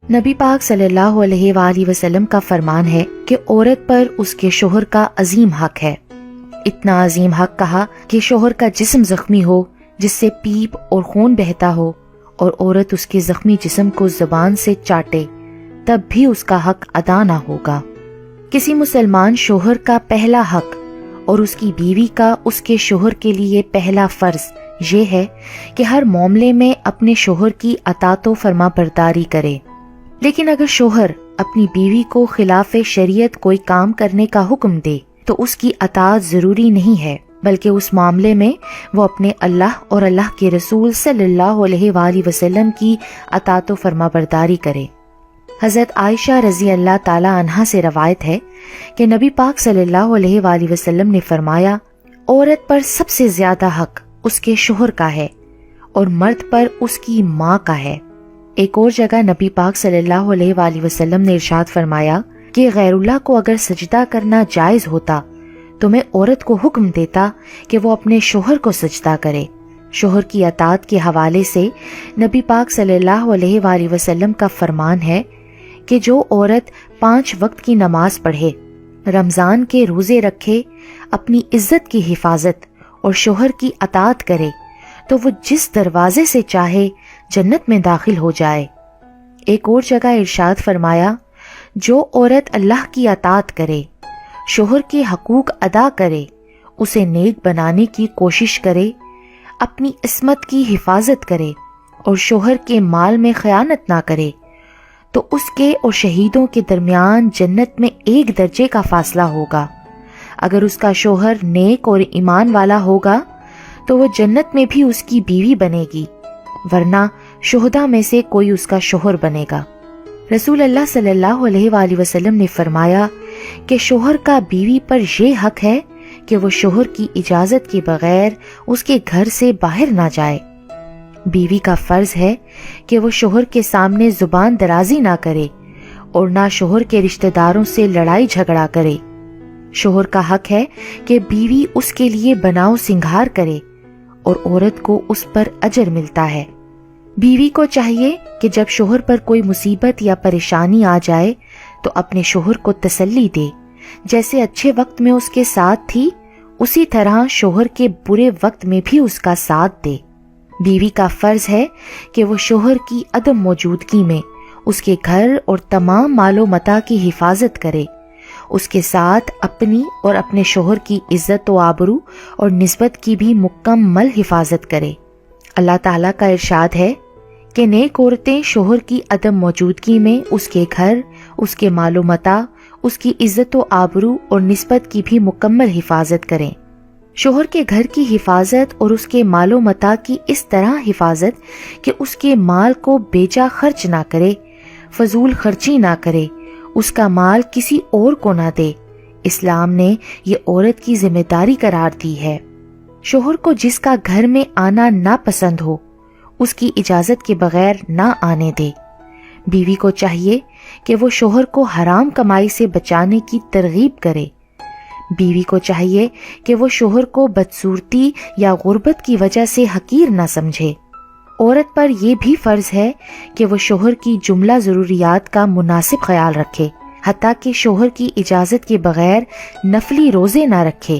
نبی پاک صلی اللہ علیہ وآلہ وسلم کا فرمان ہے کہ عورت پر اس کے شوہر کا عظیم حق ہے۔ اتنا عظیم حق کہا کہ شوہر کا جسم زخمی ہو جس سے پیپ اور خون بہتا ہو اور عورت اس کے زخمی جسم کو زبان سے چاٹے تب بھی اس کا حق ادا نہ ہوگا۔ کسی مسلمان شوہر کا پہلا حق اور اس کی بیوی کا اس کے شوہر کے لیے پہلا فرض یہ ہے کہ ہر معاملے میں اپنے شوہر کی اطاعت و فرما برداری کرے۔ لیکن اگر شوہر اپنی بیوی کو خلاف شریعت کوئی کام کرنے کا حکم دے تو اس کی اطاعت ضروری نہیں ہے، بلکہ اس معاملے میں وہ اپنے اللہ اور اللہ کے رسول صلی اللہ علیہ وآلہ وسلم کی اطاعت و فرما برداری کرے۔ حضرت عائشہ رضی اللہ تعالی عنہا سے روایت ہے کہ نبی پاک صلی اللہ علیہ وآلہ وسلم نے فرمایا، عورت پر سب سے زیادہ حق اس کے شوہر کا ہے اور مرد پر اس کی ماں کا ہے۔ ایک اور جگہ نبی پاک صلی اللہ علیہ وآلہ وسلم نے ارشاد فرمایا کہ غیر اللہ کو اگر سجدہ کرنا جائز ہوتا تو میں عورت کو حکم دیتا کہ وہ اپنے شوہر کو سجدہ کرے۔ شوہر کی اطاعت کے حوالے سے نبی پاک صلی اللہ علیہ وآلہ وسلم کا فرمان ہے کہ جو عورت 5 وقت کی نماز پڑھے، رمضان کے روزے رکھے، اپنی عزت کی حفاظت اور شوہر کی اطاعت کرے تو وہ جس دروازے سے چاہے جنت میں داخل ہو جائے۔ ایک اور جگہ ارشاد فرمایا، جو عورت اللہ کی اطاعت کرے، شوہر کے حقوق ادا کرے، اسے نیک بنانے کی کوشش کرے، اپنی عصمت کی حفاظت کرے اور شوہر کے مال میں خیانت نہ کرے تو اس کے اور شہیدوں کے درمیان جنت میں 1 درجے کا فاصلہ ہوگا۔ اگر اس کا شوہر نیک اور ایمان والا ہوگا تو وہ جنت میں بھی اس کی بیوی بنے گی، ورنہ شہداء میں سے کوئی اس کا شوہر بنے گا۔ رسول اللہ صلی اللہ علیہ وآلہ وسلم نے فرمایا کہ شوہر کا بیوی پر یہ حق ہے کہ وہ شوہر کی اجازت کے بغیر اس کے گھر سے باہر نہ جائے۔ بیوی کا فرض ہے کہ وہ شوہر کے سامنے زبان درازی نہ کرے اور نہ شوہر کے رشتہ داروں سے لڑائی جھگڑا کرے۔ شوہر کا حق ہے کہ بیوی اس کے لیے بناؤ سنگھار کرے اور عورت کو اس پر اجر ملتا ہے۔ بیوی کو چاہیے کہ جب شوہر پر کوئی مصیبت یا پریشانی آ جائے تو اپنے شوہر کو تسلی دے، جیسے اچھے وقت میں اس کے ساتھ تھی اسی طرح شوہر کے برے وقت میں بھی اس کا ساتھ دے۔ بیوی کا فرض ہے کہ وہ شوہر کی عدم موجودگی میں اس کے گھر اور تمام مال و متاع کی حفاظت کرے، اس کے ساتھ اپنی اور اپنے شوہر کی عزت و آبرو اور نسبت کی بھی مکمل حفاظت کرے۔ اللہ تعالیٰ کا ارشاد ہے کہ نیک عورتیں شوہر کی عدم موجودگی میں اس کے گھر، اس کے مال و متاع، اس کی عزت و آبرو اور نسبت کی بھی مکمل حفاظت کریں۔ شوہر کے گھر کی حفاظت اور اس کے مال و متاع کی اس طرح حفاظت کہ اس کے مال کو بیجا خرچ نہ کرے، فضول خرچی نہ کرے، اس کا مال کسی اور کو نہ دے۔ اسلام نے یہ عورت کی ذمہ داری قرار دی ہے۔ شوہر کو جس کا گھر میں آنا ناپسند ہو اس کی اجازت کے بغیر نہ آنے دے۔ بیوی کو چاہیے کہ وہ شوہر کو حرام کمائی سے بچانے کی ترغیب کرے۔ بیوی کو چاہیے کہ وہ شوہر کو بدصورتی یا غربت کی وجہ سے حقیر نہ سمجھے۔ عورت پر یہ بھی فرض ہے کہ وہ شوہر کی جملہ ضروریات کا مناسب خیال رکھے، حتیٰ کہ شوہر کی اجازت کے بغیر نفلی روزے نہ رکھے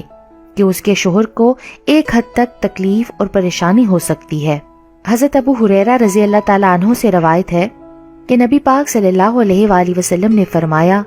کہ اس کے شوہر کو ایک حد تک تکلیف اور پریشانی ہو سکتی ہے۔ حضرت ابو ہریرہ رضی اللہ تعالیٰ عنہ سے روایت ہے کہ نبی پاک صلی اللہ علیہ وآلہ وسلم نے فرمایا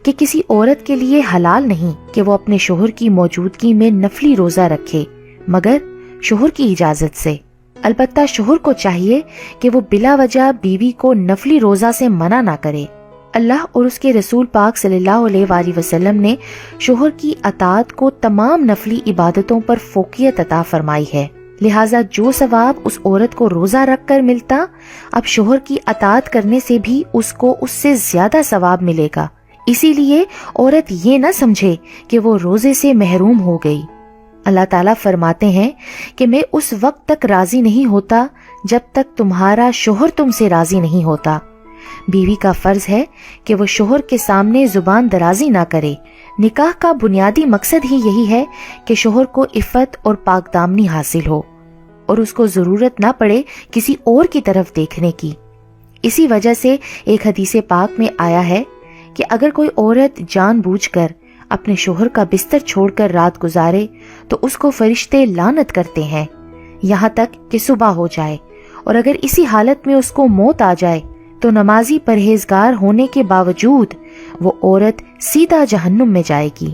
کہ کسی عورت کے لیے حلال نہیں کہ وہ اپنے شوہر کی موجودگی میں نفلی روزہ رکھے مگر شوہر کی اجازت سے۔ البتہ شوہر کو چاہیے کہ وہ بلا وجہ بیوی کو نفلی روزہ سے منع نہ کرے۔ اللہ اور اس کے رسول پاک صلی اللہ علیہ وآلہ وسلم نے شوہر کی اطاعت کو تمام نفلی عبادتوں پر فوقیت عطا فرمائی ہے، لہٰذا جو ثواب اس عورت کو روزہ رکھ کر ملتا، اب شوہر کی اطاعت کرنے سے بھی اس کو اس سے زیادہ ثواب ملے گا۔ اسی لیے عورت یہ نہ سمجھے کہ وہ روزے سے محروم ہو گئی۔ اللہ تعالیٰ فرماتے ہیں کہ میں اس وقت تک راضی نہیں ہوتا جب تک تمہارا شوہر تم سے راضی نہیں ہوتا۔ بیوی کا فرض ہے کہ وہ شوہر کے سامنے زبان درازی نہ کرے۔ نکاح کا بنیادی مقصد ہی یہی ہے کہ شوہر کو عفت اور پاک دامنی حاصل ہو اور اس کو ضرورت نہ پڑے کسی اور کی طرف دیکھنے کی۔ اسی وجہ سے ایک حدیث پاک میں آیا ہے کہ اگر کوئی عورت جان بوجھ کر اپنے شوہر کا بستر چھوڑ کر رات گزارے تو اس کو فرشتے لعنت کرتے ہیں یہاں تک کہ صبح ہو جائے، اور اگر اسی حالت میں اس کو موت آ جائے تو نمازی پرہیزگار ہونے کے باوجود وہ عورت سیدھا جہنم میں جائے گی۔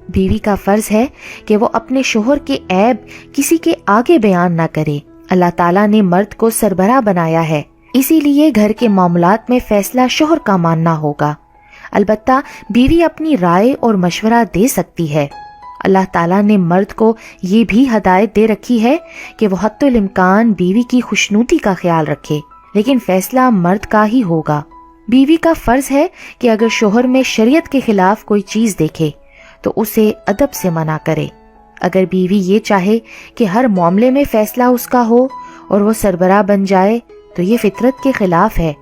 بیوی کا فرض ہے کہ وہ اپنے شوہر کے عیب کسی کے آگے بیان نہ کرے۔ اللہ تعالیٰ نے مرد کو سربراہ بنایا ہے، اسی لیے گھر کے معاملات میں فیصلہ شوہر کا ماننا ہوگا۔ البتہ بیوی اپنی رائے اور مشورہ دے سکتی ہے۔ اللہ تعالیٰ نے مرد کو یہ بھی ہدایت دے رکھی ہے کہ وہ حتی الامکان بیوی کی خوشنودی کا خیال رکھے، لیکن فیصلہ مرد کا ہی ہوگا۔ بیوی کا فرض ہے کہ اگر شوہر میں شریعت کے خلاف کوئی چیز دیکھے تو اسے ادب سے منع کرے۔ اگر بیوی یہ چاہے کہ ہر معاملے میں فیصلہ اس کا ہو اور وہ سربراہ بن جائے تو یہ فطرت کے خلاف ہے،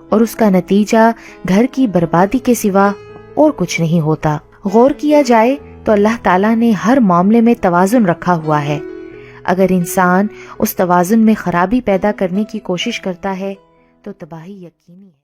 اور اس کا نتیجہ گھر کی بربادی کے سوا اور کچھ نہیں ہوتا۔ غور کیا جائے تو اللہ تعالیٰ نے ہر معاملے میں توازن رکھا ہوا ہے۔ اگر انسان اس توازن میں خرابی پیدا کرنے کی کوشش کرتا ہے تو تباہی یقینی ہے۔